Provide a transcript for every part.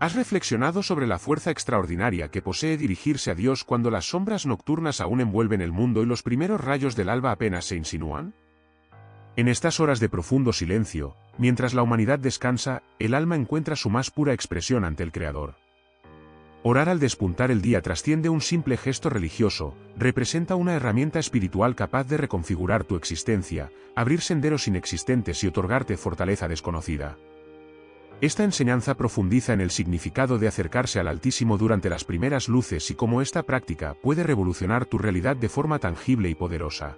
¿Has reflexionado sobre la fuerza extraordinaria que posee dirigirse a Dios cuando las sombras nocturnas aún envuelven el mundo y los primeros rayos del alba apenas se insinúan? En estas horas de profundo silencio, mientras la humanidad descansa, el alma encuentra su más pura expresión ante el Creador. Orar al despuntar el día trasciende un simple gesto religioso, representa una herramienta espiritual capaz de reconfigurar tu existencia, abrir senderos inexistentes y otorgarte fortaleza desconocida. Esta enseñanza profundiza en el significado de acercarse al Altísimo durante las primeras luces y cómo esta práctica puede revolucionar tu realidad de forma tangible y poderosa.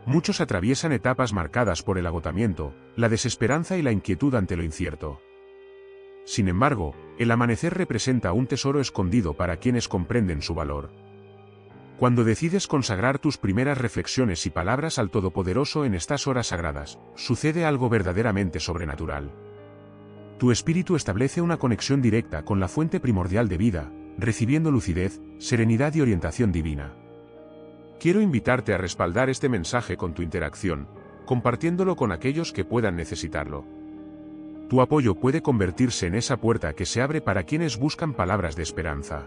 Muchos atraviesan etapas marcadas por el agotamiento, la desesperanza y la inquietud ante lo incierto. Sin embargo, el amanecer representa un tesoro escondido para quienes comprenden su valor. Cuando decides consagrar tus primeras reflexiones y palabras al Todopoderoso en estas horas sagradas, sucede algo verdaderamente sobrenatural. Tu espíritu establece una conexión directa con la fuente primordial de vida, recibiendo lucidez, serenidad y orientación divina. Quiero invitarte a respaldar este mensaje con tu interacción, compartiéndolo con aquellos que puedan necesitarlo. Tu apoyo puede convertirse en esa puerta que se abre para quienes buscan palabras de esperanza.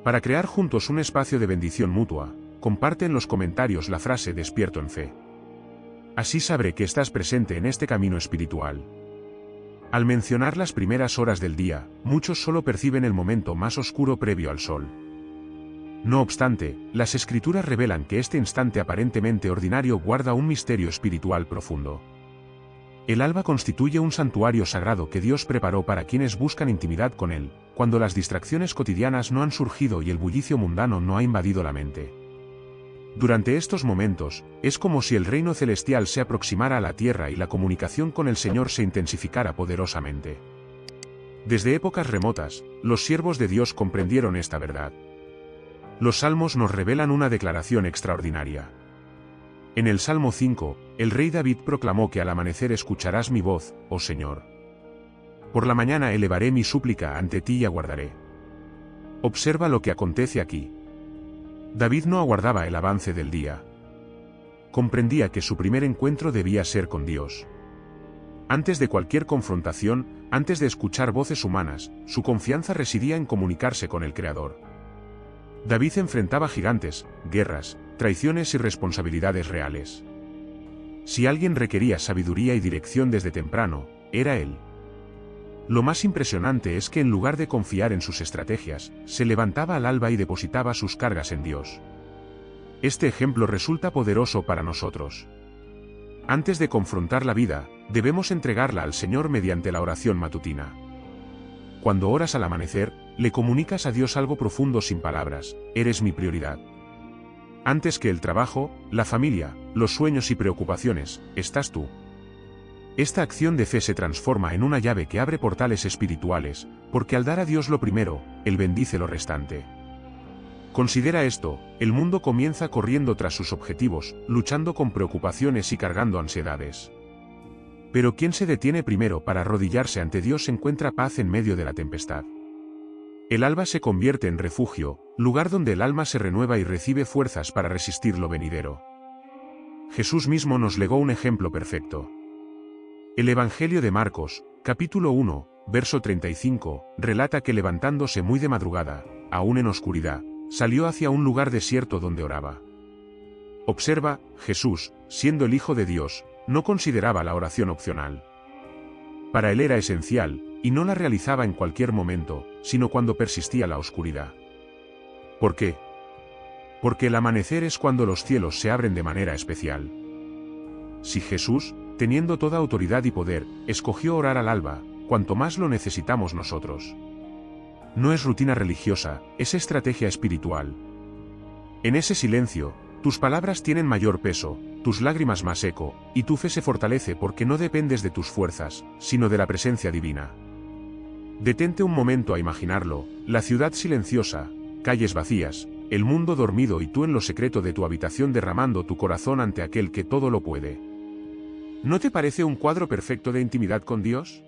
Para crear juntos un espacio de bendición mutua, comparte en los comentarios la frase "Despierto en fe". Así sabré que estás presente en este camino espiritual. Al mencionar las primeras horas del día, muchos solo perciben el momento más oscuro previo al sol. No obstante, las Escrituras revelan que este instante aparentemente ordinario guarda un misterio espiritual profundo. El alba constituye un santuario sagrado que Dios preparó para quienes buscan intimidad con Él, cuando las distracciones cotidianas no han surgido y el bullicio mundano no ha invadido la mente. Durante estos momentos, es como si el reino celestial se aproximara a la tierra y la comunicación con el Señor se intensificara poderosamente. Desde épocas remotas, los siervos de Dios comprendieron esta verdad. Los salmos nos revelan una declaración extraordinaria. En el Salmo 5, el rey David proclamó que al amanecer escucharás mi voz, oh Señor. Por la mañana elevaré mi súplica ante ti y aguardaré. Observa lo que acontece aquí. David no aguardaba el avance del día. Comprendía que su primer encuentro debía ser con Dios. Antes de cualquier confrontación, antes de escuchar voces humanas, su confianza residía en comunicarse con el Creador. David enfrentaba gigantes, guerras, traiciones y responsabilidades reales. Si alguien requería sabiduría y dirección desde temprano, era él. Lo más impresionante es que en lugar de confiar en sus estrategias, se levantaba al alba y depositaba sus cargas en Dios. Este ejemplo resulta poderoso para nosotros. Antes de confrontar la vida, debemos entregarla al Señor mediante la oración matutina. Cuando oras al amanecer, le comunicas a Dios algo profundo sin palabras: eres mi prioridad. Antes que el trabajo, la familia, los sueños y preocupaciones, estás tú. Esta acción de fe se transforma en una llave que abre portales espirituales, porque al dar a Dios lo primero, Él bendice lo restante. Considera esto: el mundo comienza corriendo tras sus objetivos, luchando con preocupaciones y cargando ansiedades. Pero quien se detiene primero para arrodillarse ante Dios encuentra paz en medio de la tempestad. El alba se convierte en refugio, lugar donde el alma se renueva y recibe fuerzas para resistir lo venidero. Jesús mismo nos legó un ejemplo perfecto. El Evangelio de Marcos, capítulo 1, verso 35, relata que levantándose muy de madrugada, aún en oscuridad, salió hacia un lugar desierto donde oraba. Observa, Jesús, siendo el Hijo de Dios, no consideraba la oración opcional. Para él era esencial, y no la realizaba en cualquier momento, sino cuando persistía la oscuridad. ¿Por qué? Porque el amanecer es cuando los cielos se abren de manera especial. Si Jesús, teniendo toda autoridad y poder, escogió orar al alba, cuanto más lo necesitamos nosotros. No es rutina religiosa, es estrategia espiritual. En ese silencio, tus palabras tienen mayor peso, tus lágrimas más eco, y tu fe se fortalece porque no dependes de tus fuerzas, sino de la presencia divina. Detente un momento a imaginarlo: la ciudad silenciosa, calles vacías, el mundo dormido y tú en lo secreto de tu habitación derramando tu corazón ante aquel que todo lo puede. ¿No te parece un cuadro perfecto de intimidad con Dios?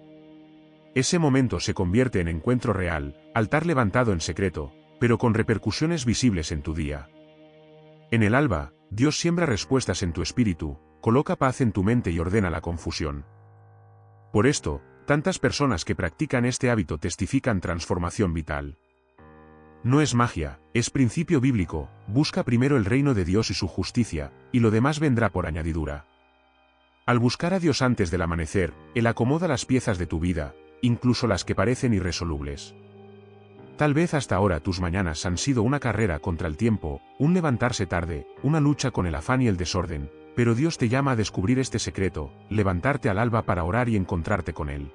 Ese momento se convierte en encuentro real, altar levantado en secreto, pero con repercusiones visibles en tu día. En el alba, Dios siembra respuestas en tu espíritu, coloca paz en tu mente y ordena la confusión. Por esto, Tantas personas que practican este hábito testifican transformación vital. No es magia, es principio bíblico. Busca primero el reino de Dios y su justicia, y lo demás vendrá por añadidura. Al buscar a Dios antes del amanecer, Él acomoda las piezas de tu vida, incluso las que parecen irresolubles. Tal vez hasta ahora tus mañanas han sido una carrera contra el tiempo, un levantarse tarde, una lucha con el afán y el desorden, pero Dios te llama a descubrir este secreto, levantarte al alba para orar y encontrarte con Él.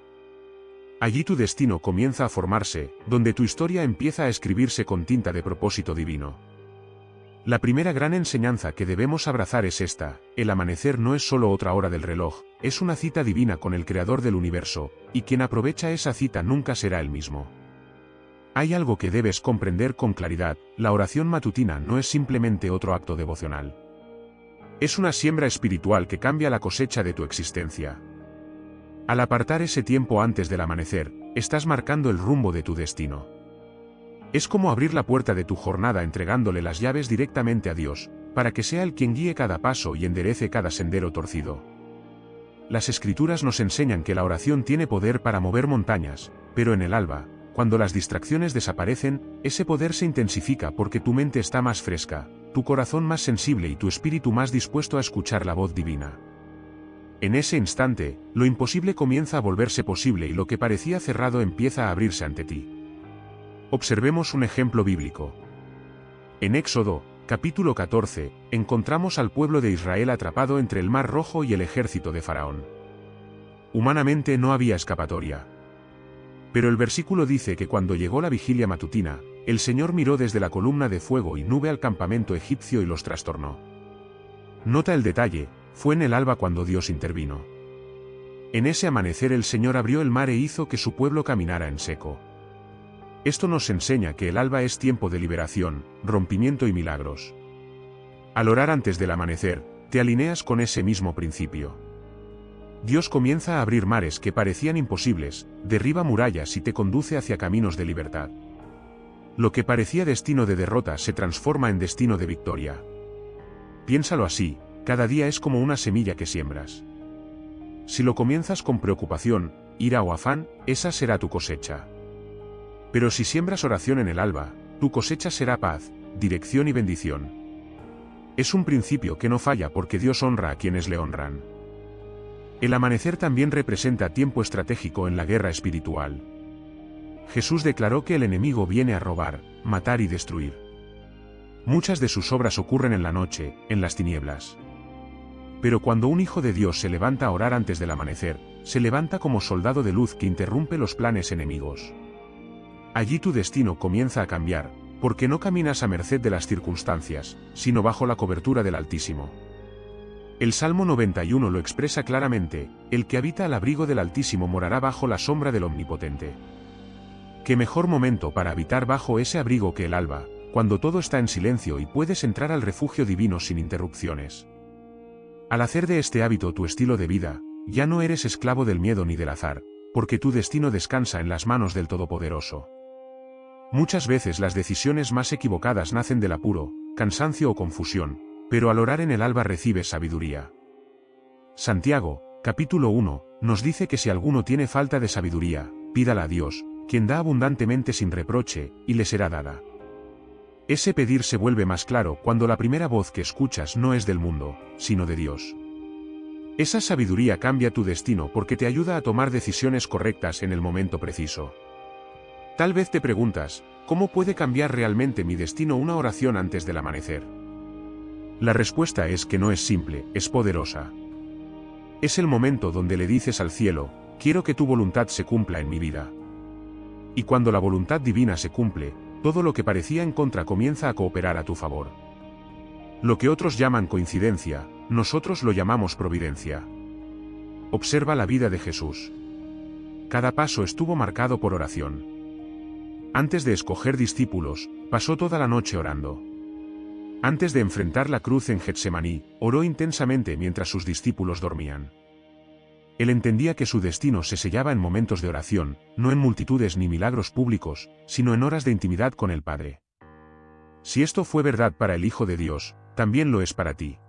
Allí tu destino comienza a formarse, donde tu historia empieza a escribirse con tinta de propósito divino. La primera gran enseñanza que debemos abrazar es esta: el amanecer no es solo otra hora del reloj, es una cita divina con el Creador del universo, y quien aprovecha esa cita nunca será el mismo. Hay algo que debes comprender con claridad: la oración matutina no es simplemente otro acto devocional. Es una siembra espiritual que cambia la cosecha de tu existencia. Al apartar ese tiempo antes del amanecer, estás marcando el rumbo de tu destino. Es como abrir la puerta de tu jornada entregándole las llaves directamente a Dios, para que sea Él quien guíe cada paso y enderece cada sendero torcido. Las Escrituras nos enseñan que la oración tiene poder para mover montañas, pero en el alba, cuando las distracciones desaparecen, ese poder se intensifica porque tu mente está más fresca, tu corazón más sensible y tu espíritu más dispuesto a escuchar la voz divina. En ese instante, lo imposible comienza a volverse posible y lo que parecía cerrado empieza a abrirse ante ti. Observemos un ejemplo bíblico. En Éxodo, capítulo 14, encontramos al pueblo de Israel atrapado entre el Mar Rojo y el ejército de Faraón. Humanamente no había escapatoria. Pero el versículo dice que cuando llegó la vigilia matutina, el Señor miró desde la columna de fuego y nube al campamento egipcio y los trastornó. Nota el detalle: fue en el alba cuando Dios intervino. En ese amanecer el Señor abrió el mar e hizo que su pueblo caminara en seco. Esto nos enseña que el alba es tiempo de liberación, rompimiento y milagros. Al orar antes del amanecer, te alineas con ese mismo principio. Dios comienza a abrir mares que parecían imposibles, derriba murallas y te conduce hacia caminos de libertad. Lo que parecía destino de derrota se transforma en destino de victoria. Piénsalo así: cada día es como una semilla que siembras. Si lo comienzas con preocupación, ira o afán, esa será tu cosecha. Pero si siembras oración en el alba, tu cosecha será paz, dirección y bendición. Es un principio que no falla porque Dios honra a quienes le honran. El amanecer también representa tiempo estratégico en la guerra espiritual. Jesús declaró que el enemigo viene a robar, matar y destruir. Muchas de sus obras ocurren en la noche, en las tinieblas. Pero cuando un hijo de Dios se levanta a orar antes del amanecer, se levanta como soldado de luz que interrumpe los planes enemigos. Allí tu destino comienza a cambiar, porque no caminas a merced de las circunstancias, sino bajo la cobertura del Altísimo. El Salmo 91 lo expresa claramente: el que habita al abrigo del Altísimo morará bajo la sombra del Omnipotente. ¿Qué mejor momento para habitar bajo ese abrigo que el alba, cuando todo está en silencio y puedes entrar al refugio divino sin interrupciones? Al hacer de este hábito tu estilo de vida, ya no eres esclavo del miedo ni del azar, porque tu destino descansa en las manos del Todopoderoso. Muchas veces las decisiones más equivocadas nacen del apuro, cansancio o confusión, pero al orar en el alba recibes sabiduría. Santiago, capítulo 1, nos dice que si alguno tiene falta de sabiduría, pídala a Dios, quien da abundantemente sin reproche, y le será dada. Ese pedir se vuelve más claro cuando la primera voz que escuchas no es del mundo, sino de Dios. Esa sabiduría cambia tu destino porque te ayuda a tomar decisiones correctas en el momento preciso. Tal vez te preguntas: ¿cómo puede cambiar realmente mi destino una oración antes del amanecer? La respuesta es que no es simple, es poderosa. Es el momento donde le dices al cielo: quiero que tu voluntad se cumpla en mi vida. Y cuando la voluntad divina se cumple, todo lo que parecía en contra comienza a cooperar a tu favor. Lo que otros llaman coincidencia, nosotros lo llamamos providencia. Observa la vida de Jesús. Cada paso estuvo marcado por oración. Antes de escoger discípulos, pasó toda la noche orando. Antes de enfrentar la cruz en Getsemaní, oró intensamente mientras sus discípulos dormían. Él entendía que su destino se sellaba en momentos de oración, no en multitudes ni milagros públicos, sino en horas de intimidad con el Padre. Si esto fue verdad para el Hijo de Dios, también lo es para ti.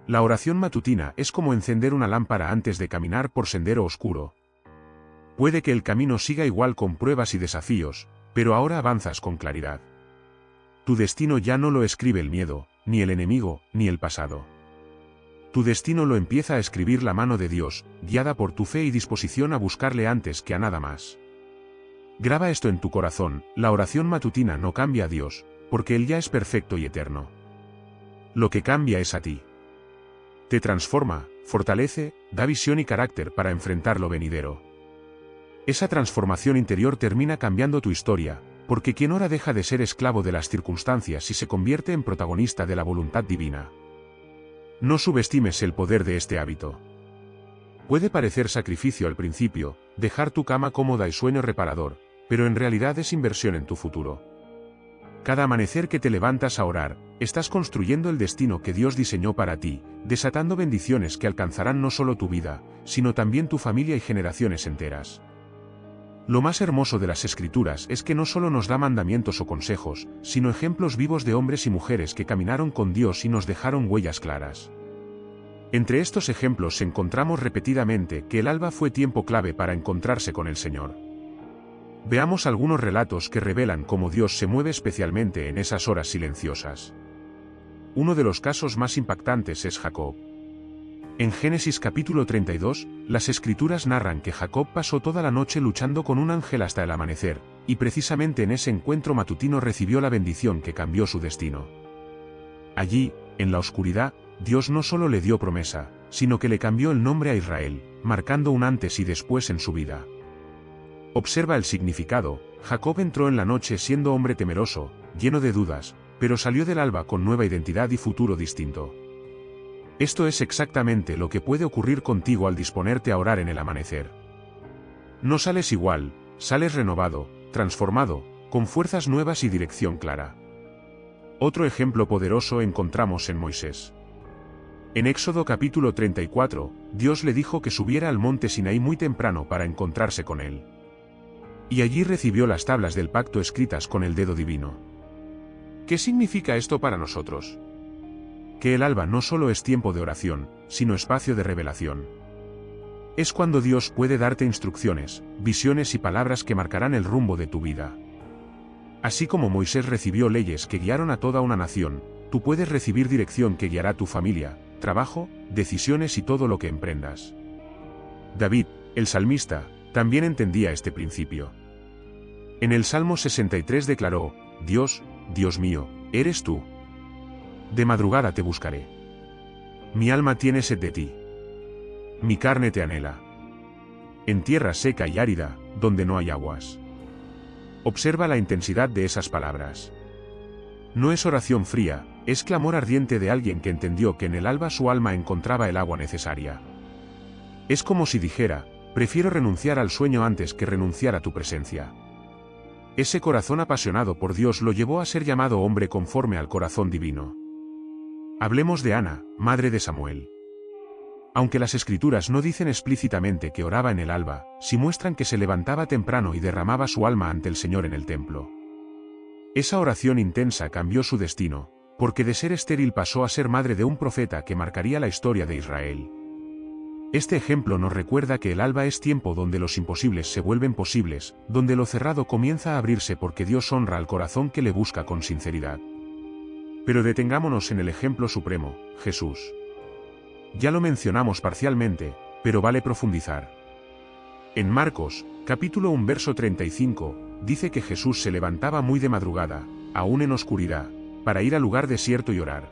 La oración matutina es como encender una lámpara antes de caminar por sendero oscuro. Puede que el camino siga igual con pruebas y desafíos, pero ahora avanzas con claridad. Tu destino ya no lo escribe el miedo, ni el enemigo, ni el pasado. Tu destino lo empieza a escribir la mano de Dios, guiada por tu fe y disposición a buscarle antes que a nada más. Graba esto en tu corazón: la oración matutina no cambia a Dios, porque Él ya es perfecto y eterno. Lo que cambia es a ti. Te transforma, fortalece, da visión y carácter para enfrentar lo venidero. Esa transformación interior termina cambiando tu historia, porque quien ora deja de ser esclavo de las circunstancias y se convierte en protagonista de la voluntad divina. No subestimes el poder de este hábito. Puede parecer sacrificio al principio, dejar tu cama cómoda y sueño reparador, pero en realidad es inversión en tu futuro. Cada amanecer que te levantas a orar, estás construyendo el destino que Dios diseñó para ti, desatando bendiciones que alcanzarán no solo tu vida, sino también tu familia y generaciones enteras. Lo más hermoso de las Escrituras es que no solo nos da mandamientos o consejos, sino ejemplos vivos de hombres y mujeres que caminaron con Dios y nos dejaron huellas claras. Entre estos ejemplos encontramos repetidamente que el alba fue tiempo clave para encontrarse con el Señor. Veamos algunos relatos que revelan cómo Dios se mueve especialmente en esas horas silenciosas. Uno de los casos más impactantes es Jacob. En Génesis capítulo 32, las Escrituras narran que Jacob pasó toda la noche luchando con un ángel hasta el amanecer, y precisamente en ese encuentro matutino recibió la bendición que cambió su destino. Allí, en la oscuridad, Dios no solo le dio promesa, sino que le cambió el nombre a Israel, marcando un antes y después en su vida. Observa el significado: Jacob entró en la noche siendo hombre temeroso, lleno de dudas, pero salió del alba con nueva identidad y futuro distinto. Esto es exactamente lo que puede ocurrir contigo al disponerte a orar en el amanecer. No sales igual, sales renovado, transformado, con fuerzas nuevas y dirección clara. Otro ejemplo poderoso encontramos en Moisés. En Éxodo capítulo 34, Dios le dijo que subiera al monte Sinaí muy temprano para encontrarse con él. Y allí recibió las tablas del pacto escritas con el dedo divino. ¿Qué significa esto para nosotros? Que el alba no solo es tiempo de oración, sino espacio de revelación. Es cuando Dios puede darte instrucciones, visiones y palabras que marcarán el rumbo de tu vida. Así como Moisés recibió leyes que guiaron a toda una nación, tú puedes recibir dirección que guiará tu familia, trabajo, decisiones y todo lo que emprendas. David, el salmista, también entendía este principio. En el Salmo 63 declaró: Dios, Dios mío, eres tú. De madrugada te buscaré. Mi alma tiene sed de ti. Mi carne te anhela. En tierra seca y árida, donde no hay aguas. Observa la intensidad de esas palabras. No es oración fría, es clamor ardiente de alguien que entendió que en el alba su alma encontraba el agua necesaria. Es como si dijera: prefiero renunciar al sueño antes que renunciar a tu presencia. Ese corazón apasionado por Dios lo llevó a ser llamado hombre conforme al corazón divino. Hablemos de Ana, madre de Samuel. Aunque las Escrituras no dicen explícitamente que oraba en el alba, sí muestran que se levantaba temprano y derramaba su alma ante el Señor en el templo. Esa oración intensa cambió su destino, porque de ser estéril pasó a ser madre de un profeta que marcaría la historia de Israel. Este ejemplo nos recuerda que el alba es tiempo donde los imposibles se vuelven posibles, donde lo cerrado comienza a abrirse porque Dios honra al corazón que le busca con sinceridad. Pero detengámonos en el ejemplo supremo, Jesús. Ya lo mencionamos parcialmente, pero vale profundizar. En Marcos, capítulo 1 verso 35, dice que Jesús se levantaba muy de madrugada, aún en oscuridad, para ir al lugar desierto y orar.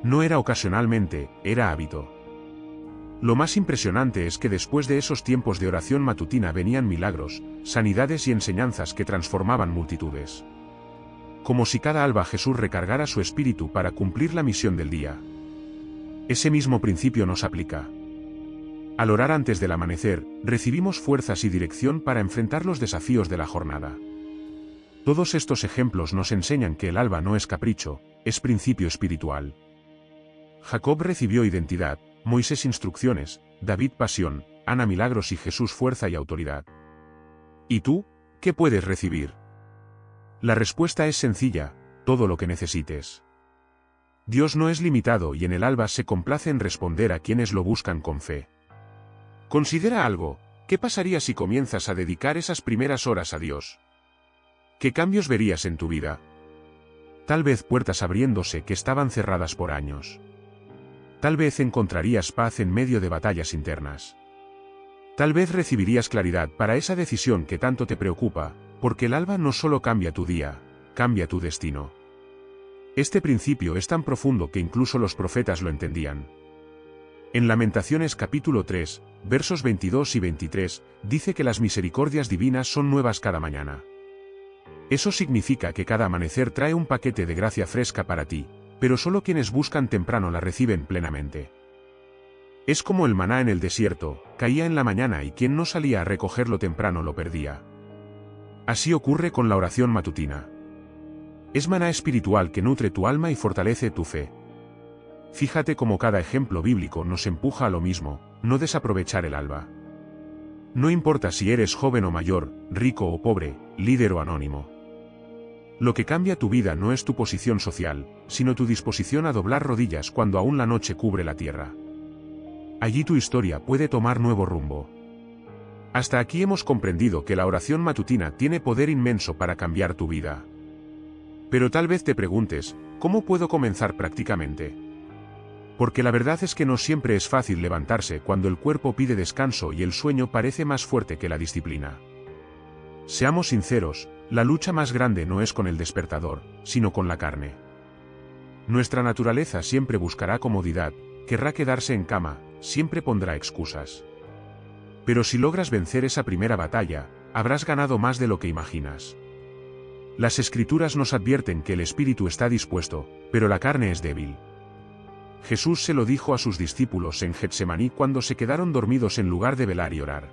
No era ocasionalmente, era hábito. Lo más impresionante es que después de esos tiempos de oración matutina venían milagros, sanidades y enseñanzas que transformaban multitudes. Como si cada alba Jesús recargara su espíritu para cumplir la misión del día. Ese mismo principio nos aplica. Al orar antes del amanecer, recibimos fuerzas y dirección para enfrentar los desafíos de la jornada. Todos estos ejemplos nos enseñan que el alba no es capricho, es principio espiritual. Jacob recibió identidad, Moisés instrucciones, David pasión, Ana milagros y Jesús fuerza y autoridad. ¿Y tú, qué puedes recibir? La respuesta es sencilla: todo lo que necesites. Dios no es limitado y en el alba se complace en responder a quienes lo buscan con fe. Considera algo: ¿Qué pasaría si comienzas a dedicar esas primeras horas a Dios? ¿Qué cambios verías en tu vida? Tal vez puertas abriéndose que estaban cerradas por años. Tal vez encontrarías paz en medio de batallas internas. Tal vez recibirías claridad para esa decisión que tanto te preocupa, porque el alba no solo cambia tu día, cambia tu destino. Este principio es tan profundo que incluso los profetas lo entendían. En Lamentaciones capítulo 3, versos 22 y 23, dice que las misericordias divinas son nuevas cada mañana. Eso significa que cada amanecer trae un paquete de gracia fresca para ti, pero solo quienes buscan temprano la reciben plenamente. Es como el maná en el desierto, caía en la mañana y quien no salía a recogerlo temprano lo perdía. Así ocurre con la oración matutina. Es maná espiritual que nutre tu alma y fortalece tu fe. Fíjate cómo cada ejemplo bíblico nos empuja a lo mismo, no desaprovechar el alba. No importa si eres joven o mayor, rico o pobre, líder o anónimo. Lo que cambia tu vida no es tu posición social, sino tu disposición a doblar rodillas cuando aún la noche cubre la tierra. Allí tu historia puede tomar nuevo rumbo. Hasta aquí hemos comprendido que la oración matutina tiene poder inmenso para cambiar tu vida. Pero tal vez te preguntes, ¿cómo puedo comenzar prácticamente? Porque la verdad es que no siempre es fácil levantarse cuando el cuerpo pide descanso y el sueño parece más fuerte que la disciplina. Seamos sinceros, la lucha más grande no es con el despertador, sino con la carne. Nuestra naturaleza siempre buscará comodidad, querrá quedarse en cama, siempre pondrá excusas. Pero si logras vencer esa primera batalla, habrás ganado más de lo que imaginas. Las Escrituras nos advierten que el espíritu está dispuesto, pero la carne es débil. Jesús se lo dijo a sus discípulos en Getsemaní cuando se quedaron dormidos en lugar de velar y orar.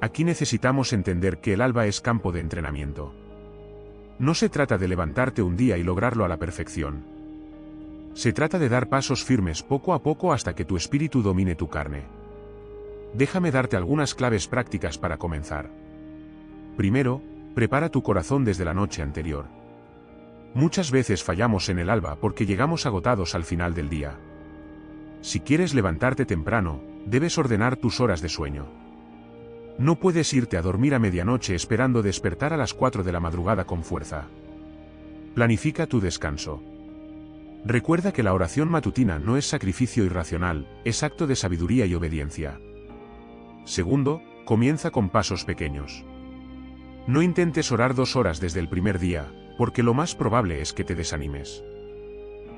Aquí necesitamos entender que el alba es campo de entrenamiento. No se trata de levantarte un día y lograrlo a la perfección. Se trata de dar pasos firmes poco a poco hasta que tu espíritu domine tu carne. Déjame darte algunas claves prácticas para comenzar. Primero, prepara tu corazón desde la noche anterior. Muchas veces fallamos en el alba porque llegamos agotados al final del día. Si quieres levantarte temprano, debes ordenar tus horas de sueño. No puedes irte a dormir a medianoche esperando despertar a las 4 de la madrugada con fuerza. Planifica tu descanso. Recuerda que la oración matutina no es sacrificio irracional, es acto de sabiduría y obediencia. Segundo, comienza con pasos pequeños. No intentes orar 2 horas desde el primer día, porque lo más probable es que te desanimes.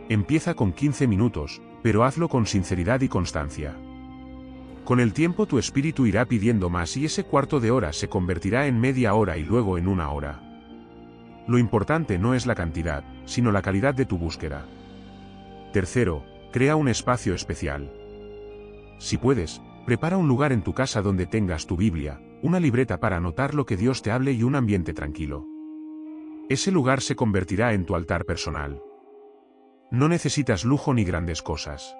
Empieza con 15 minutos, pero hazlo con sinceridad y constancia. Con el tiempo tu espíritu irá pidiendo más y ese cuarto de hora se convertirá en media hora y luego en 1 hora. Lo importante no es la cantidad, sino la calidad de tu búsqueda. Tercero, crea un espacio especial. Si puedes, prepara un lugar en tu casa donde tengas tu Biblia, una libreta para anotar lo que Dios te hable y un ambiente tranquilo. Ese lugar se convertirá en tu altar personal. No necesitas lujo ni grandes cosas.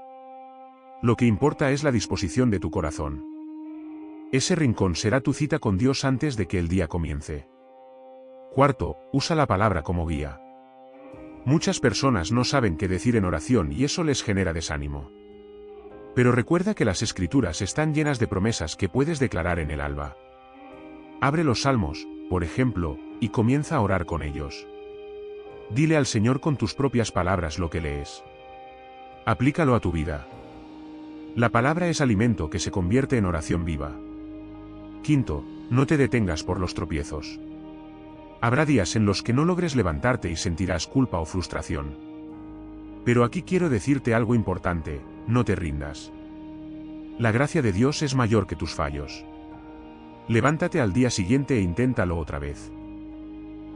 Lo que importa es la disposición de tu corazón. Ese rincón será tu cita con Dios antes de que el día comience. Cuarto, usa la palabra como guía. Muchas personas no saben qué decir en oración y eso les genera desánimo. Pero recuerda que las Escrituras están llenas de promesas que puedes declarar en el alba. Abre los Salmos, por ejemplo, y comienza a orar con ellos. Dile al Señor con tus propias palabras lo que lees. Aplícalo a tu vida. La palabra es alimento que se convierte en oración viva. Quinto, no te detengas por los tropiezos. Habrá días en los que no logres levantarte y sentirás culpa o frustración. Pero aquí quiero decirte algo importante, no te rindas. La gracia de Dios es mayor que tus fallos. Levántate al día siguiente e inténtalo otra vez.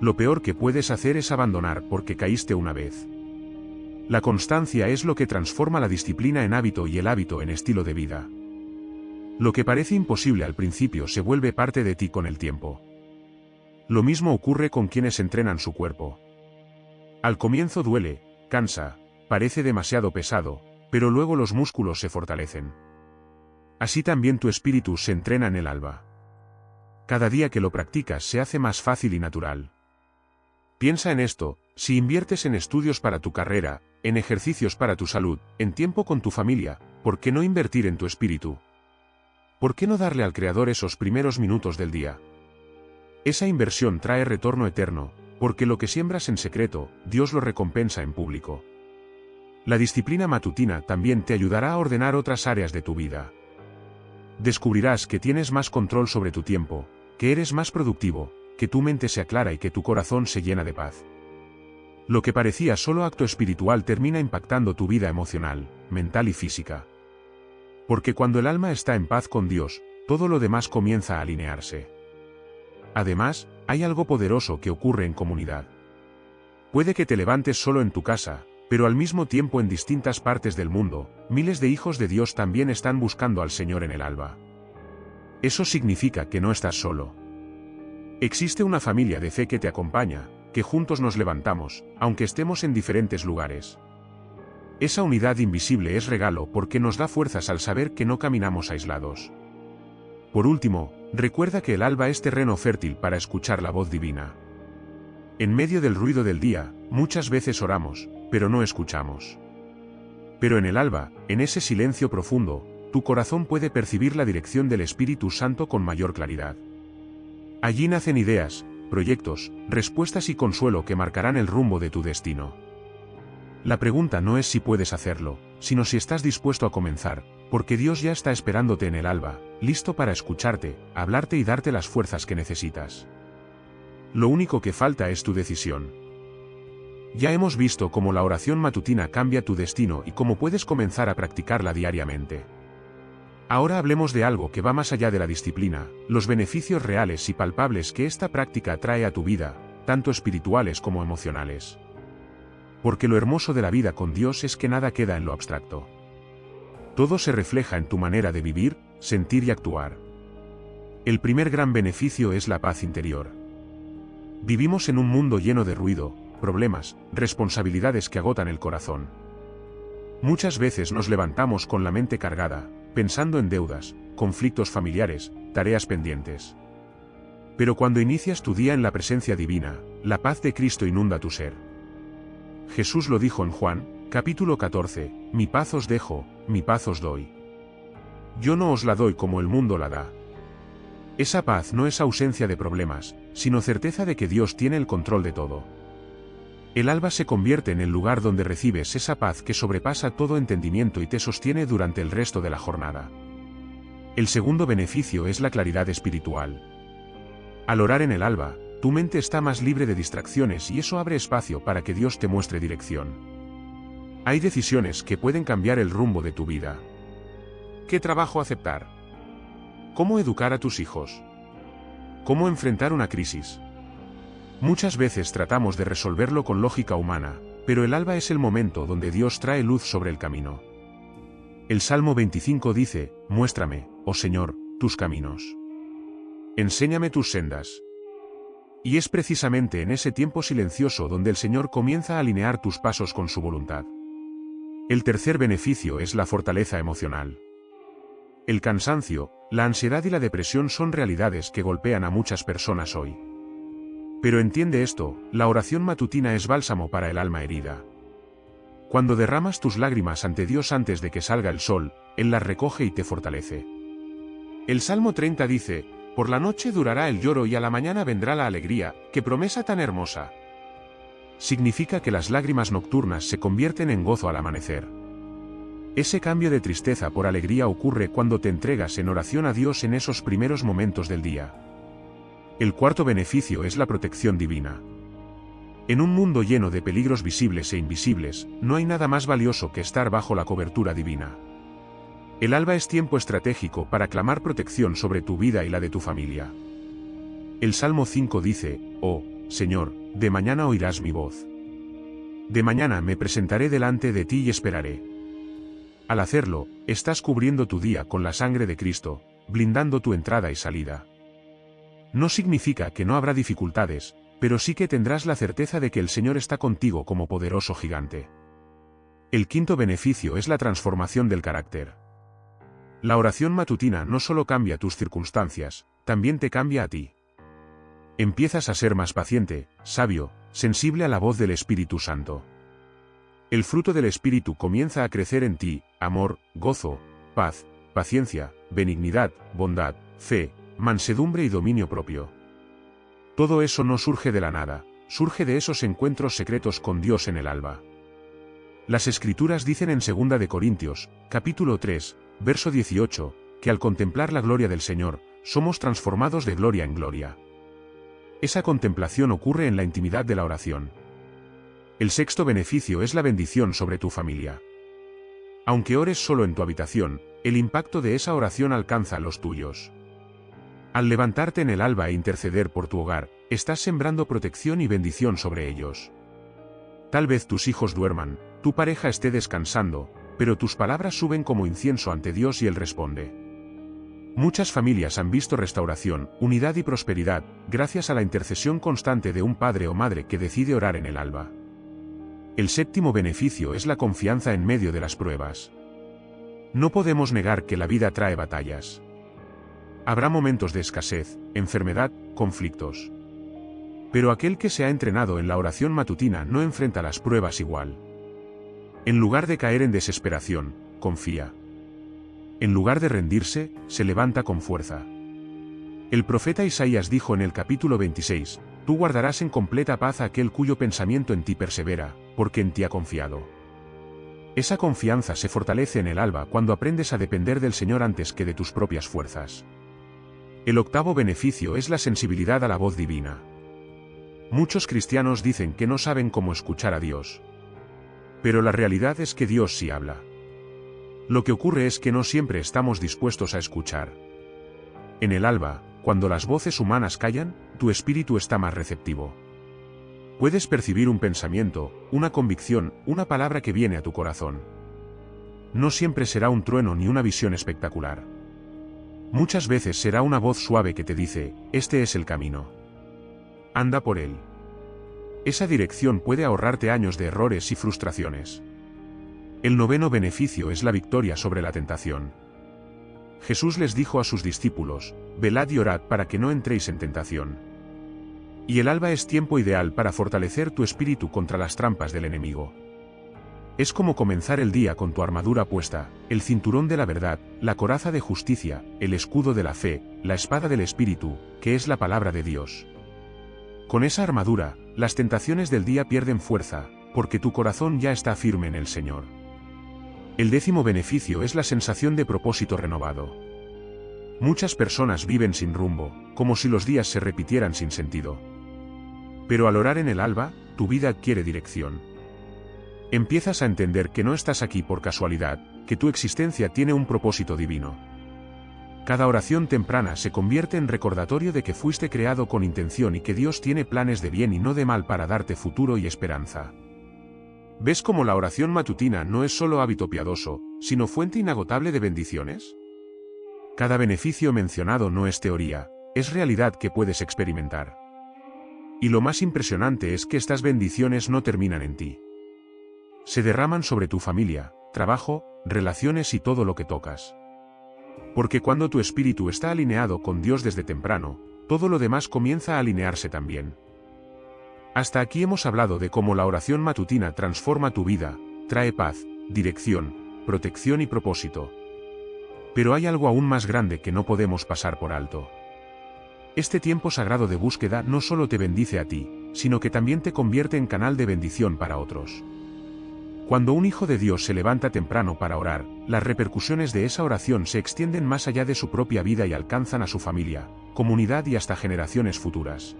Lo peor que puedes hacer es abandonar porque caíste una vez. La constancia es lo que transforma la disciplina en hábito y el hábito en estilo de vida. Lo que parece imposible al principio se vuelve parte de ti con el tiempo. Lo mismo ocurre con quienes entrenan su cuerpo. Al comienzo duele, cansa, parece demasiado pesado, pero luego los músculos se fortalecen. Así también tu espíritu se entrena en el alba. Cada día que lo practicas se hace más fácil y natural. Piensa en esto, si inviertes en estudios para tu carrera, en ejercicios para tu salud, en tiempo con tu familia, ¿por qué no invertir en tu espíritu? ¿por qué no darle al Creador esos primeros minutos del día? Esa inversión trae retorno eterno, porque lo que siembras en secreto, Dios lo recompensa en público. La disciplina matutina también te ayudará a ordenar otras áreas de tu vida. Descubrirás que tienes más control sobre tu tiempo, que eres más productivo, que tu mente se aclara y que tu corazón se llena de paz. Lo que parecía solo acto espiritual termina impactando tu vida emocional, mental y física. Porque cuando el alma está en paz con Dios, todo lo demás comienza a alinearse. Además, hay algo poderoso que ocurre en comunidad. Puede que te levantes solo en tu casa, pero al mismo tiempo en distintas partes del mundo, miles de hijos de Dios también están buscando al Señor en el alba. Eso significa que no estás solo. Existe una familia de fe que te acompaña, que juntos nos levantamos, aunque estemos en diferentes lugares. Esa unidad invisible es regalo porque nos da fuerzas al saber que no caminamos aislados. Por último, recuerda que el alba es terreno fértil para escuchar la voz divina. En medio del ruido del día, muchas veces oramos, pero no escuchamos. Pero en el alba, en ese silencio profundo, tu corazón puede percibir la dirección del Espíritu Santo con mayor claridad. Allí nacen ideas, proyectos, respuestas y consuelo que marcarán el rumbo de tu destino. La pregunta no es si puedes hacerlo, sino si estás dispuesto a comenzar, porque Dios ya está esperándote en el alba, listo para escucharte, hablarte y darte las fuerzas que necesitas. Lo único que falta es tu decisión. Ya hemos visto cómo la oración matutina cambia tu destino y cómo puedes comenzar a practicarla diariamente. Ahora hablemos de algo que va más allá de la disciplina, los beneficios reales y palpables que esta práctica trae a tu vida, tanto espirituales como emocionales. Porque lo hermoso de la vida con Dios es que nada queda en lo abstracto. Todo se refleja en tu manera de vivir, sentir y actuar. El primer gran beneficio es la paz interior. Vivimos en un mundo lleno de ruido, problemas, responsabilidades que agotan el corazón. Muchas veces nos levantamos con la mente cargada, pensando en deudas, conflictos familiares, tareas pendientes. Pero cuando inicias tu día en la presencia divina, la paz de Cristo inunda tu ser. Jesús lo dijo en Juan, capítulo 14, mi paz os dejo, mi paz os doy. Yo no os la doy como el mundo la da. Esa paz no es ausencia de problemas, sino certeza de que Dios tiene el control de todo. El alba se convierte en el lugar donde recibes esa paz que sobrepasa todo entendimiento y te sostiene durante el resto de la jornada. El segundo beneficio es la claridad espiritual. Al orar en el alba, tu mente está más libre de distracciones y eso abre espacio para que Dios te muestre dirección. Hay decisiones que pueden cambiar el rumbo de tu vida. ¿Qué trabajo aceptar? ¿Cómo educar a tus hijos? ¿Cómo enfrentar una crisis? Muchas veces tratamos de resolverlo con lógica humana, pero el alba es el momento donde Dios trae luz sobre el camino. El Salmo 25 dice, muéstrame, oh Señor, tus caminos. Enséñame tus sendas. Y es precisamente en ese tiempo silencioso donde el Señor comienza a alinear tus pasos con su voluntad. El tercer beneficio es la fortaleza emocional. El cansancio, la ansiedad y la depresión son realidades que golpean a muchas personas hoy. Pero entiende esto, la oración matutina es bálsamo para el alma herida. Cuando derramas tus lágrimas ante Dios antes de que salga el sol, Él las recoge y te fortalece. El Salmo 30 dice, por la noche durará el lloro y a la mañana vendrá la alegría, qué promesa tan hermosa. Significa que las lágrimas nocturnas se convierten en gozo al amanecer. Ese cambio de tristeza por alegría ocurre cuando te entregas en oración a Dios en esos primeros momentos del día. El cuarto beneficio es la protección divina. En un mundo lleno de peligros visibles e invisibles, no hay nada más valioso que estar bajo la cobertura divina. El alba es tiempo estratégico para clamar protección sobre tu vida y la de tu familia. El Salmo 5 dice, oh, Señor, de mañana oirás mi voz. De mañana me presentaré delante de ti y esperaré. Al hacerlo, estás cubriendo tu día con la sangre de Cristo, blindando tu entrada y salida. No significa que no habrá dificultades, pero sí que tendrás la certeza de que el Señor está contigo como poderoso gigante. El quinto beneficio es la transformación del carácter. La oración matutina no solo cambia tus circunstancias, también te cambia a ti. Empiezas a ser más paciente, sabio, sensible a la voz del Espíritu Santo. El fruto del Espíritu comienza a crecer en ti, amor, gozo, paz, paciencia, benignidad, bondad, fe, mansedumbre y dominio propio. Todo eso no surge de la nada, surge de esos encuentros secretos con Dios en el alba. Las Escrituras dicen en 2 de Corintios, capítulo 3, verso 18, que al contemplar la gloria del Señor, somos transformados de gloria en gloria. Esa contemplación ocurre en la intimidad de la oración. El sexto beneficio es la bendición sobre tu familia. Aunque ores solo en tu habitación, el impacto de esa oración alcanza a los tuyos. Al levantarte en el alba e interceder por tu hogar, estás sembrando protección y bendición sobre ellos. Tal vez tus hijos duerman, tu pareja esté descansando, pero tus palabras suben como incienso ante Dios y Él responde. Muchas familias han visto restauración, unidad y prosperidad, gracias a la intercesión constante de un padre o madre que decide orar en el alba. El séptimo beneficio es la confianza en medio de las pruebas. No podemos negar que la vida trae batallas. Habrá momentos de escasez, enfermedad, conflictos. Pero aquel que se ha entrenado en la oración matutina no enfrenta las pruebas igual. En lugar de caer en desesperación, confía. En lugar de rendirse, se levanta con fuerza. El profeta Isaías dijo en el capítulo 26, «Tú guardarás en completa paz a aquel cuyo pensamiento en ti persevera, porque en ti ha confiado». Esa confianza se fortalece en el alba cuando aprendes a depender del Señor antes que de tus propias fuerzas. El octavo beneficio es la sensibilidad a la voz divina. Muchos cristianos dicen que no saben cómo escuchar a Dios. Pero la realidad es que Dios sí habla. Lo que ocurre es que no siempre estamos dispuestos a escuchar. En el alba, cuando las voces humanas callan, tu espíritu está más receptivo. Puedes percibir un pensamiento, una convicción, una palabra que viene a tu corazón. No siempre será un trueno ni una visión espectacular. Muchas veces será una voz suave que te dice, este es el camino. Anda por él. Esa dirección puede ahorrarte años de errores y frustraciones. El noveno beneficio es la victoria sobre la tentación. Jesús les dijo a sus discípulos, velad y orad para que no entréis en tentación. Y el alba es tiempo ideal para fortalecer tu espíritu contra las trampas del enemigo. Es como comenzar el día con tu armadura puesta, el cinturón de la verdad, la coraza de justicia, el escudo de la fe, la espada del Espíritu, que es la palabra de Dios. Con esa armadura, las tentaciones del día pierden fuerza, porque tu corazón ya está firme en el Señor. El décimo beneficio es la sensación de propósito renovado. Muchas personas viven sin rumbo, como si los días se repitieran sin sentido. Pero al orar en el alba, tu vida adquiere dirección. Empiezas a entender que no estás aquí por casualidad, que tu existencia tiene un propósito divino. Cada oración temprana se convierte en recordatorio de que fuiste creado con intención y que Dios tiene planes de bien y no de mal para darte futuro y esperanza. ¿Ves cómo la oración matutina no es solo hábito piadoso, sino fuente inagotable de bendiciones? Cada beneficio mencionado no es teoría, es realidad que puedes experimentar. Y lo más impresionante es que estas bendiciones no terminan en ti. Se derraman sobre tu familia, trabajo, relaciones y todo lo que tocas. Porque cuando tu espíritu está alineado con Dios desde temprano, todo lo demás comienza a alinearse también. Hasta aquí hemos hablado de cómo la oración matutina transforma tu vida, trae paz, dirección, protección y propósito. Pero hay algo aún más grande que no podemos pasar por alto. Este tiempo sagrado de búsqueda no solo te bendice a ti, sino que también te convierte en canal de bendición para otros. Cuando un hijo de Dios se levanta temprano para orar, las repercusiones de esa oración se extienden más allá de su propia vida y alcanzan a su familia, comunidad y hasta generaciones futuras.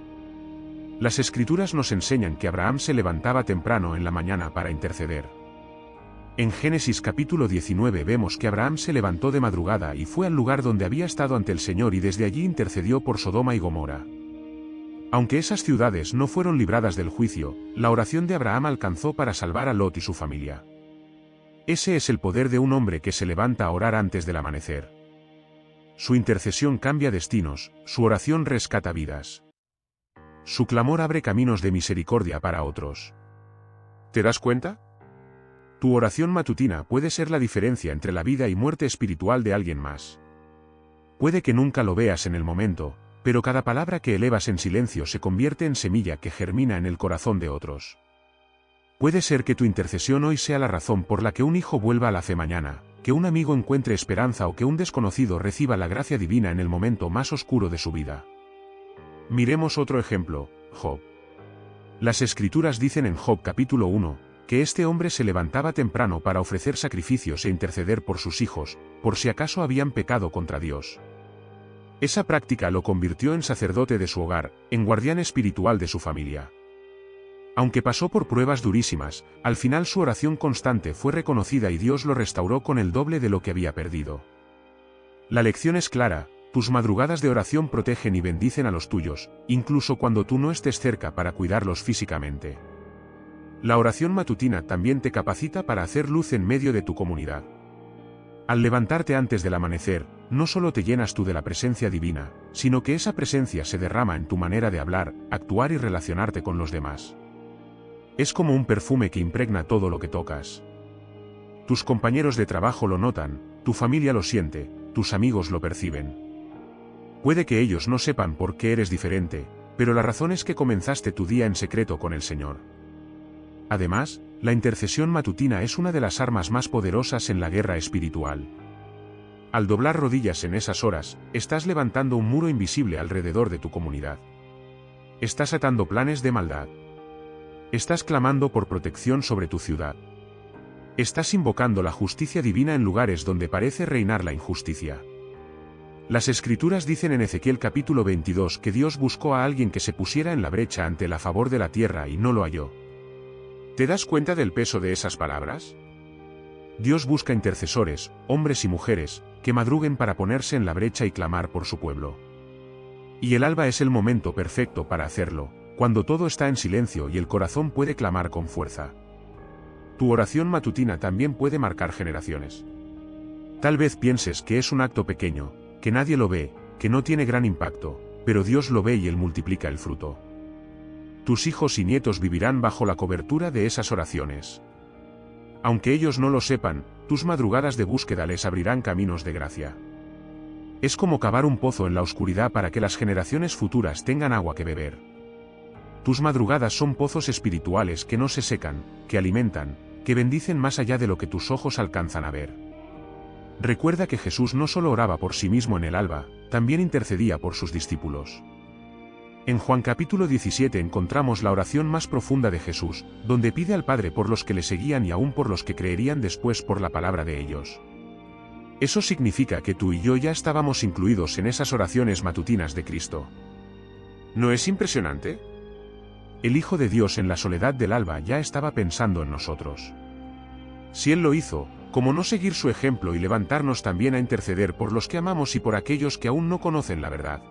Las Escrituras nos enseñan que Abraham se levantaba temprano en la mañana para interceder. En Génesis capítulo 19 vemos que Abraham se levantó de madrugada y fue al lugar donde había estado ante el Señor y desde allí intercedió por Sodoma y Gomorra. Aunque esas ciudades no fueron libradas del juicio, la oración de Abraham alcanzó para salvar a Lot y su familia. Ese es el poder de un hombre que se levanta a orar antes del amanecer. Su intercesión cambia destinos, su oración rescata vidas. Su clamor abre caminos de misericordia para otros. ¿Te das cuenta? Tu oración matutina puede ser la diferencia entre la vida y muerte espiritual de alguien más. Puede que nunca lo veas en el momento, pero cada palabra que elevas en silencio se convierte en semilla que germina en el corazón de otros. Puede ser que tu intercesión hoy sea la razón por la que un hijo vuelva a la fe mañana, que un amigo encuentre esperanza o que un desconocido reciba la gracia divina en el momento más oscuro de su vida. Miremos otro ejemplo, Job. Las Escrituras dicen en Job capítulo 1, que este hombre se levantaba temprano para ofrecer sacrificios e interceder por sus hijos, por si acaso habían pecado contra Dios. Esa práctica lo convirtió en sacerdote de su hogar, en guardián espiritual de su familia. Aunque pasó por pruebas durísimas, al final su oración constante fue reconocida y Dios lo restauró con el doble de lo que había perdido. La lección es clara: tus madrugadas de oración protegen y bendicen a los tuyos, incluso cuando tú no estés cerca para cuidarlos físicamente. La oración matutina también te capacita para hacer luz en medio de tu comunidad. Al levantarte antes del amanecer, no solo te llenas tú de la presencia divina, sino que esa presencia se derrama en tu manera de hablar, actuar y relacionarte con los demás. Es como un perfume que impregna todo lo que tocas. Tus compañeros de trabajo lo notan, tu familia lo siente, tus amigos lo perciben. Puede que ellos no sepan por qué eres diferente, pero la razón es que comenzaste tu día en secreto con el Señor. Además, la intercesión matutina es una de las armas más poderosas en la guerra espiritual. Al doblar rodillas en esas horas, estás levantando un muro invisible alrededor de tu comunidad. Estás atando planes de maldad. Estás clamando por protección sobre tu ciudad. Estás invocando la justicia divina en lugares donde parece reinar la injusticia. Las Escrituras dicen en Ezequiel capítulo 22 que Dios buscó a alguien que se pusiera en la brecha ante la favor de la tierra y no lo halló. ¿Te das cuenta del peso de esas palabras? Dios busca intercesores, hombres y mujeres, que madruguen para ponerse en la brecha y clamar por su pueblo. Y el alba es el momento perfecto para hacerlo, cuando todo está en silencio y el corazón puede clamar con fuerza. Tu oración matutina también puede marcar generaciones. Tal vez pienses que es un acto pequeño, que nadie lo ve, que no tiene gran impacto, pero Dios lo ve y Él multiplica el fruto. Tus hijos y nietos vivirán bajo la cobertura de esas oraciones. Aunque ellos no lo sepan, tus madrugadas de búsqueda les abrirán caminos de gracia. Es como cavar un pozo en la oscuridad para que las generaciones futuras tengan agua que beber. Tus madrugadas son pozos espirituales que no se secan, que alimentan, que bendicen más allá de lo que tus ojos alcanzan a ver. Recuerda que Jesús no solo oraba por sí mismo en el alba, también intercedía por sus discípulos. En Juan capítulo 17 encontramos la oración más profunda de Jesús, donde pide al Padre por los que le seguían y aún por los que creerían después por la palabra de ellos. Eso significa que tú y yo ya estábamos incluidos en esas oraciones matutinas de Cristo. ¿No es impresionante? El Hijo de Dios en la soledad del alba ya estaba pensando en nosotros. Si Él lo hizo, ¿cómo no seguir su ejemplo y levantarnos también a interceder por los que amamos y por aquellos que aún no conocen la verdad?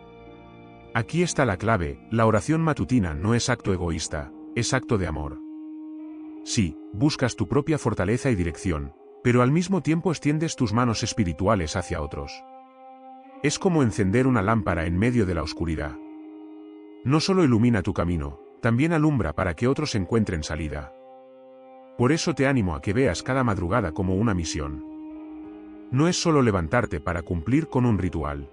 Aquí está la clave: la oración matutina no es acto egoísta, es acto de amor. Sí, buscas tu propia fortaleza y dirección, pero al mismo tiempo extiendes tus manos espirituales hacia otros. Es como encender una lámpara en medio de la oscuridad. No solo ilumina tu camino, también alumbra para que otros encuentren salida. Por eso te animo a que veas cada madrugada como una misión. No es solo levantarte para cumplir con un ritual.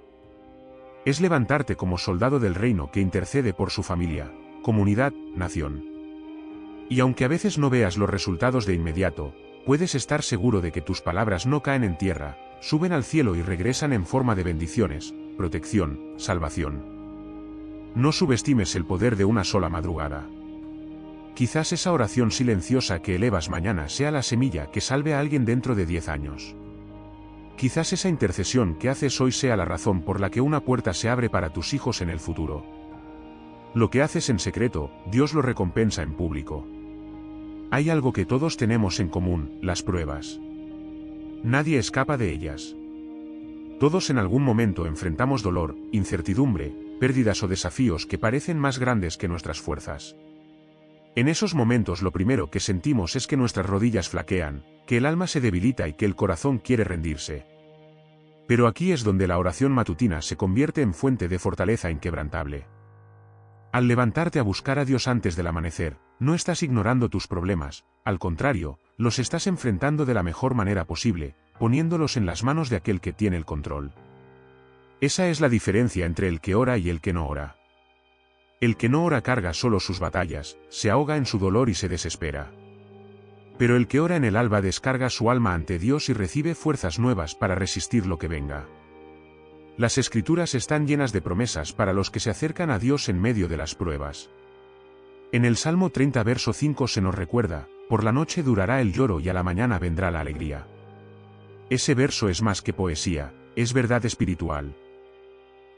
Es levantarte como soldado del reino que intercede por su familia, comunidad, nación. Y aunque a veces no veas los resultados de inmediato, puedes estar seguro de que tus palabras no caen en tierra, suben al cielo y regresan en forma de bendiciones, protección, salvación. No subestimes el poder de una sola madrugada. Quizás esa oración silenciosa que elevas mañana sea la semilla que salve a alguien dentro de 10 años. Quizás esa intercesión que haces hoy sea la razón por la que una puerta se abre para tus hijos en el futuro. Lo que haces en secreto, Dios lo recompensa en público. Hay algo que todos tenemos en común: las pruebas. Nadie escapa de ellas. Todos en algún momento enfrentamos dolor, incertidumbre, pérdidas o desafíos que parecen más grandes que nuestras fuerzas. En esos momentos lo primero que sentimos es que nuestras rodillas flaquean, que el alma se debilita y que el corazón quiere rendirse. Pero aquí es donde la oración matutina se convierte en fuente de fortaleza inquebrantable. Al levantarte a buscar a Dios antes del amanecer, no estás ignorando tus problemas, al contrario, los estás enfrentando de la mejor manera posible, poniéndolos en las manos de aquel que tiene el control. Esa es la diferencia entre el que ora y el que no ora. El que no ora carga solo sus batallas, se ahoga en su dolor y se desespera. Pero el que ora en el alba descarga su alma ante Dios y recibe fuerzas nuevas para resistir lo que venga. Las Escrituras están llenas de promesas para los que se acercan a Dios en medio de las pruebas. En el Salmo 30 verso 5 se nos recuerda: por la noche durará el lloro y a la mañana vendrá la alegría. Ese verso es más que poesía, es verdad espiritual.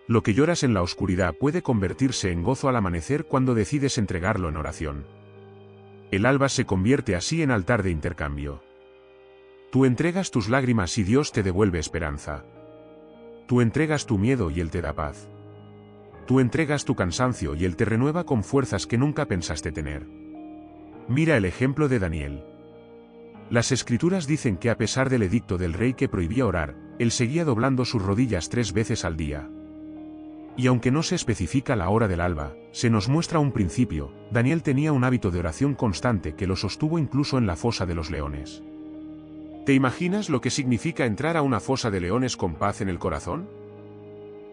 Lo que lloras en la oscuridad puede convertirse en gozo al amanecer cuando decides entregarlo en oración. El alba se convierte así en altar de intercambio. Tú entregas tus lágrimas y Dios te devuelve esperanza. Tú entregas tu miedo y Él te da paz. Tú entregas tu cansancio y Él te renueva con fuerzas que nunca pensaste tener. Mira el ejemplo de Daniel. Las Escrituras dicen que a pesar del edicto del rey que prohibía orar, él seguía doblando sus rodillas 3 veces al día. Y aunque no se especifica la hora del alba, se nos muestra un principio: Daniel tenía un hábito de oración constante que lo sostuvo incluso en la fosa de los leones. ¿Te imaginas lo que significa entrar a una fosa de leones con paz en el corazón?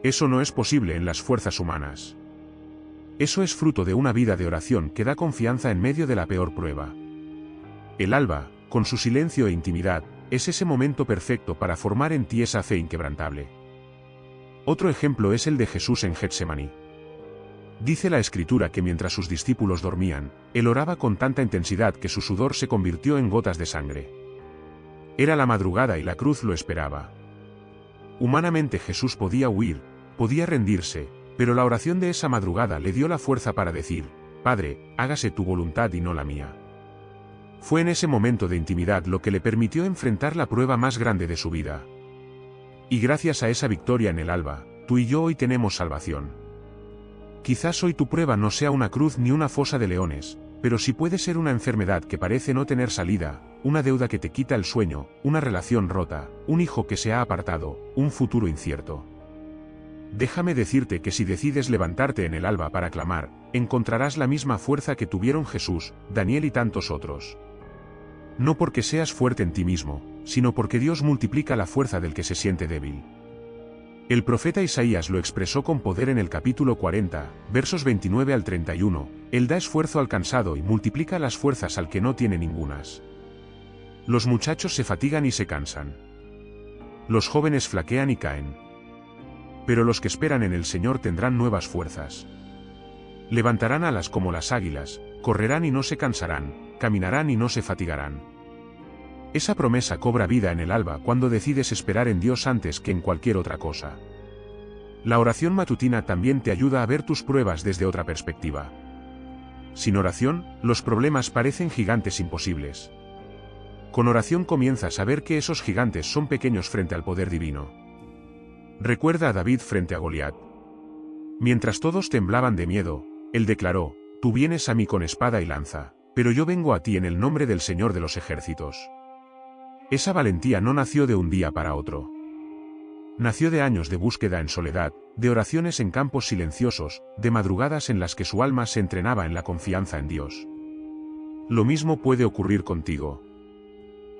Eso no es posible en las fuerzas humanas. Eso es fruto de una vida de oración que da confianza en medio de la peor prueba. El alba, con su silencio e intimidad, es ese momento perfecto para formar en ti esa fe inquebrantable. Otro ejemplo es el de Jesús en Getsemaní. Dice la Escritura que mientras sus discípulos dormían, él oraba con tanta intensidad que su sudor se convirtió en gotas de sangre. Era la madrugada y la cruz lo esperaba. Humanamente Jesús podía huir, podía rendirse, pero la oración de esa madrugada le dio la fuerza para decir: Padre, hágase tu voluntad y no la mía. Fue en ese momento de intimidad lo que le permitió enfrentar la prueba más grande de su vida. Y gracias a esa victoria en el alba, tú y yo hoy tenemos salvación. Quizás hoy tu prueba no sea una cruz ni una fosa de leones, pero sí puede ser una enfermedad que parece no tener salida, una deuda que te quita el sueño, una relación rota, un hijo que se ha apartado, un futuro incierto. Déjame decirte que si decides levantarte en el alba para clamar, encontrarás la misma fuerza que tuvieron Jesús, Daniel y tantos otros. No porque seas fuerte en ti mismo, sino porque Dios multiplica la fuerza del que se siente débil. El profeta Isaías lo expresó con poder en el capítulo 40, versos 29 al 31, Él da esfuerzo al cansado y multiplica las fuerzas al que no tiene ningunas. Los muchachos se fatigan y se cansan. Los jóvenes flaquean y caen. Pero los que esperan en el Señor tendrán nuevas fuerzas. Levantarán alas como las águilas, correrán y no se cansarán, caminarán y no se fatigarán. Esa promesa cobra vida en el alba cuando decides esperar en Dios antes que en cualquier otra cosa. La oración matutina también te ayuda a ver tus pruebas desde otra perspectiva. Sin oración, los problemas parecen gigantes imposibles. Con oración comienzas a ver que esos gigantes son pequeños frente al poder divino. Recuerda a David frente a Goliat. Mientras todos temblaban de miedo, él declaró: Tú vienes a mí con espada y lanza, pero yo vengo a ti en el nombre del Señor de los ejércitos. Esa valentía no nació de un día para otro. Nació de años de búsqueda en soledad, de oraciones en campos silenciosos, de madrugadas en las que su alma se entrenaba en la confianza en Dios. Lo mismo puede ocurrir contigo.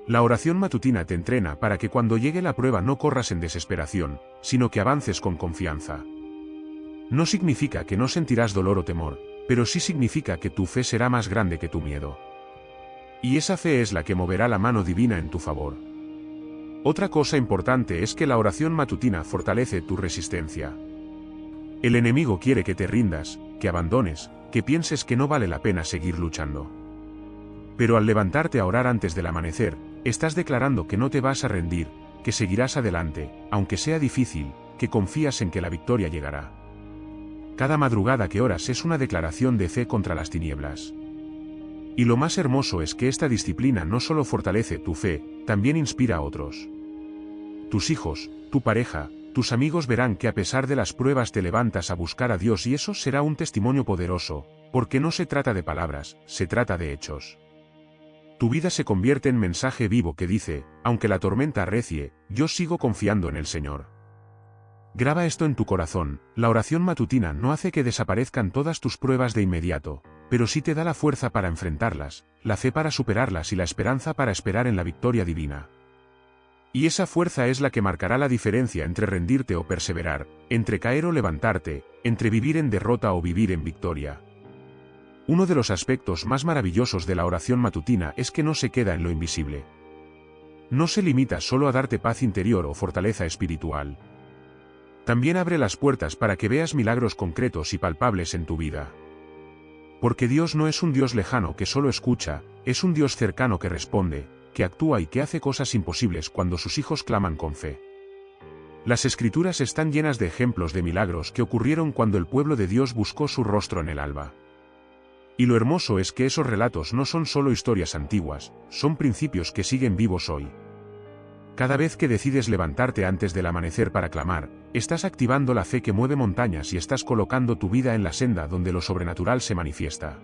La oración matutina te entrena para que cuando llegue la prueba no corras en desesperación, sino que avances con confianza. No significa que no sentirás dolor o temor, pero sí significa que tu fe será más grande que tu miedo. Y esa fe es la que moverá la mano divina en tu favor. Otra cosa importante es que la oración matutina fortalece tu resistencia. El enemigo quiere que te rindas, que abandones, que pienses que no vale la pena seguir luchando. Pero al levantarte a orar antes del amanecer, estás declarando que no te vas a rendir, que seguirás adelante, aunque sea difícil, que confías en que la victoria llegará. Cada madrugada que oras es una declaración de fe contra las tinieblas. Y lo más hermoso es que esta disciplina no solo fortalece tu fe, también inspira a otros. Tus hijos, tu pareja, tus amigos verán que a pesar de las pruebas te levantas a buscar a Dios y eso será un testimonio poderoso, porque no se trata de palabras, se trata de hechos. Tu vida se convierte en mensaje vivo que dice: aunque la tormenta arrecie, yo sigo confiando en el Señor. Graba esto en tu corazón: la oración matutina no hace que desaparezcan todas tus pruebas de inmediato, pero sí te da la fuerza para enfrentarlas, la fe para superarlas y la esperanza para esperar en la victoria divina. Y esa fuerza es la que marcará la diferencia entre rendirte o perseverar, entre caer o levantarte, entre vivir en derrota o vivir en victoria. Uno de los aspectos más maravillosos de la oración matutina es que no se queda en lo invisible. No se limita solo a darte paz interior o fortaleza espiritual. También abre las puertas para que veas milagros concretos y palpables en tu vida. Porque Dios no es un Dios lejano que solo escucha, es un Dios cercano que responde, que actúa y que hace cosas imposibles cuando sus hijos claman con fe. Las Escrituras están llenas de ejemplos de milagros que ocurrieron cuando el pueblo de Dios buscó su rostro en el alba. Y lo hermoso es que esos relatos no son solo historias antiguas, son principios que siguen vivos hoy. Cada vez que decides levantarte antes del amanecer para clamar, estás activando la fe que mueve montañas y estás colocando tu vida en la senda donde lo sobrenatural se manifiesta.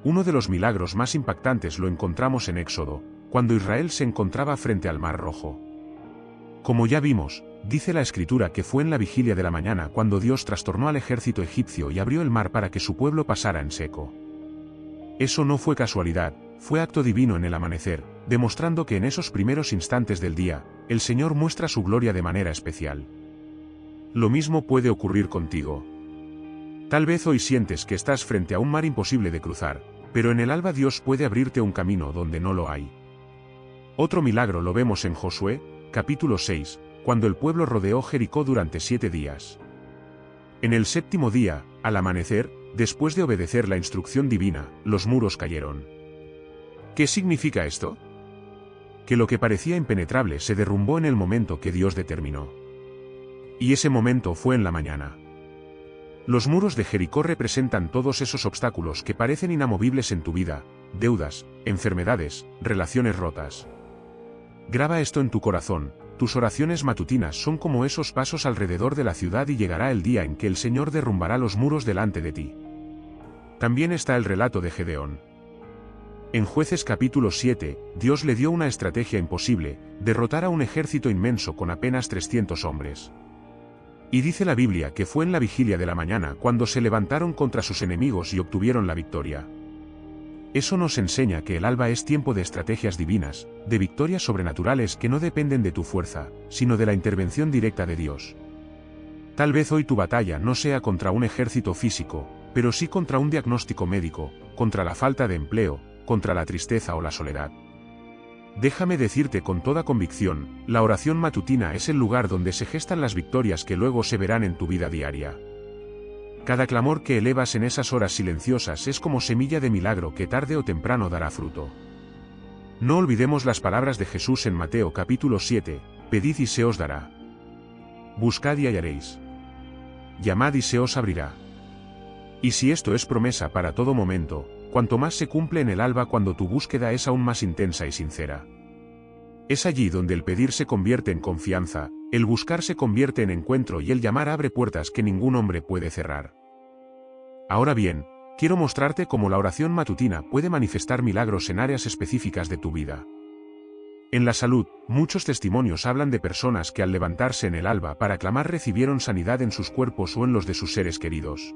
Uno de los milagros más impactantes lo encontramos en Éxodo, cuando Israel se encontraba frente al Mar Rojo. Como ya vimos, dice la Escritura que fue en la vigilia de la mañana cuando Dios trastornó al ejército egipcio y abrió el mar para que su pueblo pasara en seco. Eso no fue casualidad, fue acto divino en el amanecer, demostrando que en esos primeros instantes del día, el Señor muestra su gloria de manera especial. Lo mismo puede ocurrir contigo. Tal vez hoy sientes que estás frente a un mar imposible de cruzar, pero en el alba Dios puede abrirte un camino donde no lo hay. Otro milagro lo vemos en Josué, capítulo 6, cuando el pueblo rodeó Jericó durante 7 días. En el 7º día, al amanecer, después de obedecer la instrucción divina, los muros cayeron. ¿Qué significa esto? Que lo que parecía impenetrable se derrumbó en el momento que Dios determinó. Y ese momento fue en la mañana. Los muros de Jericó representan todos esos obstáculos que parecen inamovibles en tu vida, deudas, enfermedades, relaciones rotas. Graba esto en tu corazón, tus oraciones matutinas son como esos pasos alrededor de la ciudad y llegará el día en que el Señor derrumbará los muros delante de ti. También está el relato de Gedeón. En Jueces capítulo 7, Dios le dio una estrategia imposible, derrotar a un ejército inmenso con apenas 300 hombres. Y dice la Biblia que fue en la vigilia de la mañana cuando se levantaron contra sus enemigos y obtuvieron la victoria. Eso nos enseña que el alba es tiempo de estrategias divinas, de victorias sobrenaturales que no dependen de tu fuerza, sino de la intervención directa de Dios. Tal vez hoy tu batalla no sea contra un ejército físico, pero sí contra un diagnóstico médico, contra la falta de empleo, contra la tristeza o la soledad. Déjame decirte con toda convicción, la oración matutina es el lugar donde se gestan las victorias que luego se verán en tu vida diaria. Cada clamor que elevas en esas horas silenciosas es como semilla de milagro que tarde o temprano dará fruto. No olvidemos las palabras de Jesús en Mateo capítulo 7, pedid y se os dará. Buscad y hallaréis. Llamad y se os abrirá. Y si esto es promesa para todo momento, cuanto más se cumple en el alba cuando tu búsqueda es aún más intensa y sincera. Es allí donde el pedir se convierte en confianza, el buscar se convierte en encuentro y el llamar abre puertas que ningún hombre puede cerrar. Ahora bien, quiero mostrarte cómo la oración matutina puede manifestar milagros en áreas específicas de tu vida. En la salud, muchos testimonios hablan de personas que al levantarse en el alba para clamar recibieron sanidad en sus cuerpos o en los de sus seres queridos.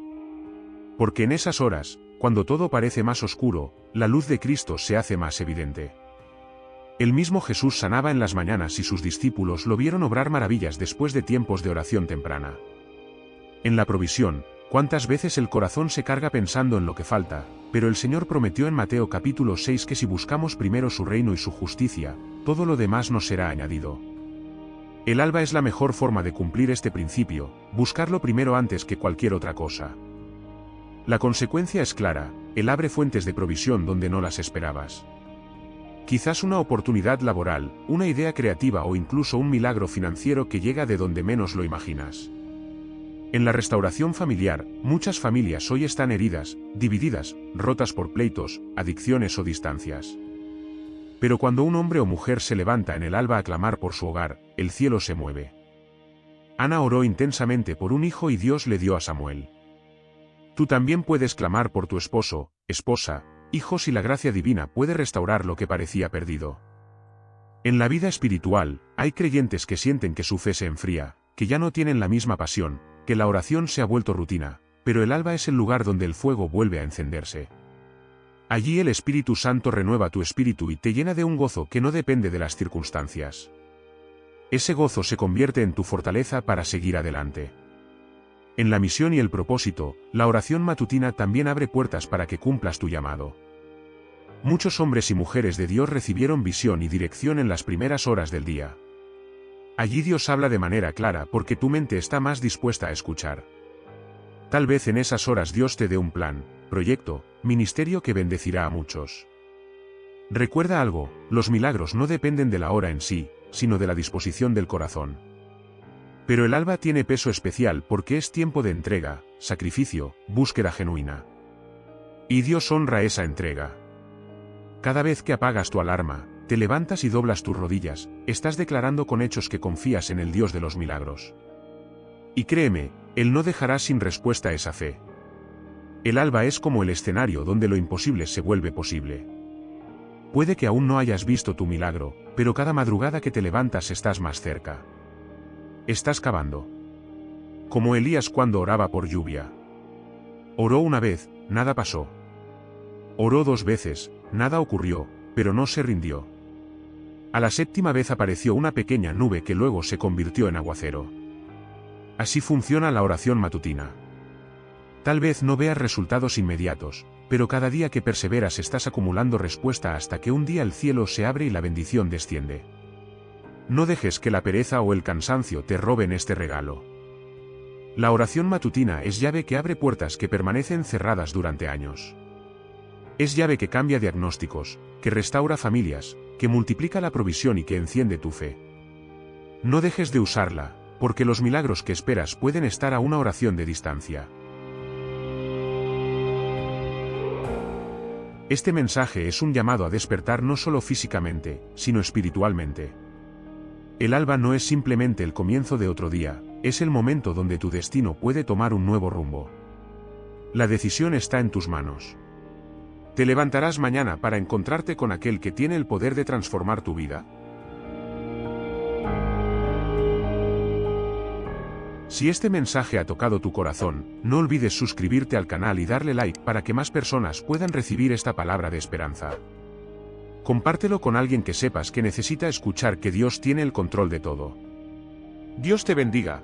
Porque en esas horas, cuando todo parece más oscuro, la luz de Cristo se hace más evidente. El mismo Jesús sanaba en las mañanas y sus discípulos lo vieron obrar maravillas después de tiempos de oración temprana. En la provisión, ¿cuántas veces el corazón se carga pensando en lo que falta? Pero el Señor prometió en Mateo capítulo 6 que si buscamos primero su reino y su justicia, todo lo demás nos será añadido. El alba es la mejor forma de cumplir este principio, buscarlo primero antes que cualquier otra cosa. La consecuencia es clara, Él abre fuentes de provisión donde no las esperabas. Quizás una oportunidad laboral, una idea creativa o incluso un milagro financiero que llega de donde menos lo imaginas. En la restauración familiar, muchas familias hoy están heridas, divididas, rotas por pleitos, adicciones o distancias. Pero cuando un hombre o mujer se levanta en el alba a clamar por su hogar, el cielo se mueve. Ana oró intensamente por un hijo y Dios le dio a Samuel. Tú también puedes clamar por tu esposo, esposa, hijos y la gracia divina puede restaurar lo que parecía perdido. En la vida espiritual, hay creyentes que sienten que su fe se enfría, que ya no tienen la misma pasión, que la oración se ha vuelto rutina, pero el alba es el lugar donde el fuego vuelve a encenderse. Allí el Espíritu Santo renueva tu espíritu y te llena de un gozo que no depende de las circunstancias. Ese gozo se convierte en tu fortaleza para seguir adelante. En la misión y el propósito, la oración matutina también abre puertas para que cumplas tu llamado. Muchos hombres y mujeres de Dios recibieron visión y dirección en las primeras horas del día. Allí Dios habla de manera clara porque tu mente está más dispuesta a escuchar. Tal vez en esas horas Dios te dé un plan, proyecto, ministerio que bendecirá a muchos. Recuerda algo, los milagros no dependen de la hora en sí, sino de la disposición del corazón. Pero el alba tiene peso especial porque es tiempo de entrega, sacrificio, búsqueda genuina. Y Dios honra esa entrega. Cada vez que apagas tu alarma, te levantas y doblas tus rodillas, estás declarando con hechos que confías en el Dios de los milagros. Y créeme, Él no dejará sin respuesta esa fe. El alba es como el escenario donde lo imposible se vuelve posible. Puede que aún no hayas visto tu milagro, pero cada madrugada que te levantas estás más cerca. Estás cavando. Como Elías cuando oraba por lluvia. Oró una vez, nada pasó. Oró 2 veces, nada ocurrió, pero no se rindió. A la 7ª vez apareció una pequeña nube que luego se convirtió en aguacero. Así funciona la oración matutina. Tal vez no veas resultados inmediatos, pero cada día que perseveras estás acumulando respuesta hasta que un día el cielo se abre y la bendición desciende. No dejes que la pereza o el cansancio te roben este regalo. La oración matutina es llave que abre puertas que permanecen cerradas durante años. Es llave que cambia diagnósticos, que restaura familias, que multiplica la provisión y que enciende tu fe. No dejes de usarla, porque los milagros que esperas pueden estar a una oración de distancia. Este mensaje es un llamado a despertar no solo físicamente, sino espiritualmente. El alba no es simplemente el comienzo de otro día, es el momento donde tu destino puede tomar un nuevo rumbo. La decisión está en tus manos. ¿Te levantarás mañana para encontrarte con aquel que tiene el poder de transformar tu vida? Si este mensaje ha tocado tu corazón, no olvides suscribirte al canal y darle like para que más personas puedan recibir esta palabra de esperanza. Compártelo con alguien que sepas que necesita escuchar que Dios tiene el control de todo. Dios te bendiga.